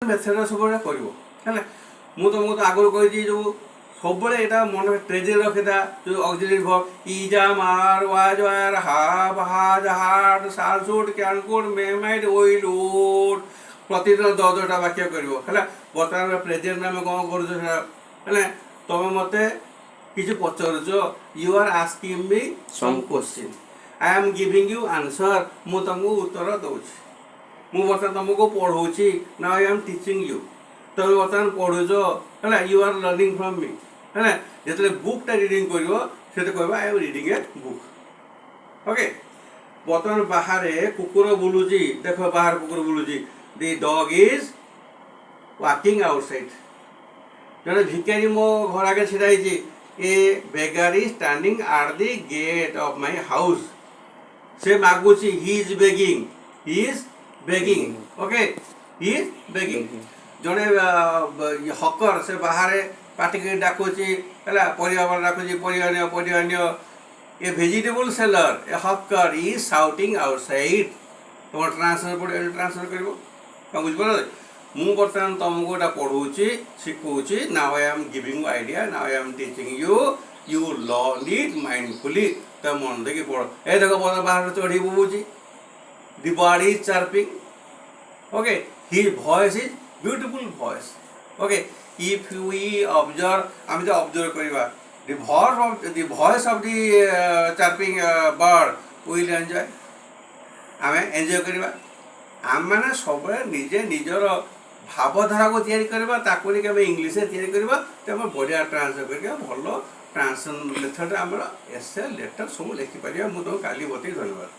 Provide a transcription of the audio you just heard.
Method ସବୁବେଳେ କରିବ ହେଲା। ମୁଁ ତୁମକୁ ତ ଆଗରୁ କହିଛି ଯେଉଁ ସବୁବେଳେ ଏଇଟା ମନେ ଟ୍ରେଜେରୀ ରଖିଥା, ଯେଉଁ auxiliary verb is are was were have has had shall should can could may might will would ପ୍ରତିଦିନ 10ଟା ବାକ୍ୟ କରିବ ହେଲା। ବର୍ତ୍ତମାନ ପ୍ରେଜେଣ୍ଟରେ ଆମେ କ'ଣ କରୁଛୁ ସେଟା ହେଲା। ତୁମେ ମୋତେ କିଛି ପଚାରୁଛ, you are asking me some question, I am giving you answer, ମୁଁ ତୁମକୁ ଉତ୍ତର ଦେଉଛି। ମୁଁ ବର୍ତ୍ତମାନ ତୁମକୁ ପଢ଼ଉଛି, ନା ଆଇ ଆମ୍ ଟିଚିଂ ୟୁ। ତୁମେ ବର୍ତ୍ତମାନ ପଢ଼ୁଛ ହେଲା, ୟୁ ଆର୍ ଲର୍ଣ୍ଣିଂ ଫ୍ରମ୍ ମି ହେଲା। ଯେତେବେଳେ ବୁକ୍ଟା ରିଡ଼ିଂ କରିବ ସେତେ କହିବ I am reading a book. Okay. ବର୍ତ୍ତମାନ ବାହାରେ କୁକୁର ବୁଲୁଛି, ଦେଖ ବାହାରେ କୁକୁର ବୁଲୁଛି, the dog is walking outside. ଜଣେ ଭିକାରୀ ମୋ ଘର ଆଗରେ ଛିଡ଼ା ହେଇଛି, a beggar is standing at the gate of my house. ସେ ମାଗୁଛି, he is begging, he is begging. Okay, he is begging. ଜଣେ ହକର ସେ ବାହାରେ ପାଟିକି ଡାକୁଛି ହେଲା, ପରିବା ଡାକୁଛି, ପରିବା ନିଅ, ପରିବା ନିଅ। A vegetable seller, a hawker is shouting outside. ତୁମର ଟ୍ରାନ୍ସଲେଟ୍ କରିବ, କ'ଣ ବୁଝିପାରିଲ? ମୁଁ ବର୍ତ୍ତମାନ ତୁମକୁ ଏଇଟା ପଢ଼ଉଛି, ଶିଖଉଛି। Now I am giving you idea, now I am teaching you, you learn it mindfully. ତ ମନ ଦେଇକି ପଢ଼। ଏ ଦେଖ ବାହାରେ ଚଢ଼େଇ ବୋବଉଛି, the bird is chirping. Okay, his voice is beautiful voice. Okay, if we observe, ଆମେ ଯଦି ଅବଜର୍ଭ କରିବା, the voice of the chirping bird will enjoy, ଆମେ ଏନ୍ଜୟ କରିବା। ଆମେମାନେ ସବୁବେଳେ ନିଜେ ନିଜର ଭାବଧାରାକୁ ତିଆରି କରିବା, ତାକୁ ନେଇକି ଆମେ ଇଂଲିଶରେ ତିଆରି କରିବା। ତେଣୁ ବଢ଼ିଆ ଟ୍ରାନ୍ସଲେଟ୍ କରିବା, ଭଲ ଟ୍ରାନ୍ସଲେସନ୍ ମେଥଡ଼ରେ ଆମର ଏସେ ଲେଟର୍ ସବୁ ଲେଖିପାରିବା। ମୁଁ ତୁମକୁ କାଲି ବତେଇ, ଧନ୍ୟବାଦ।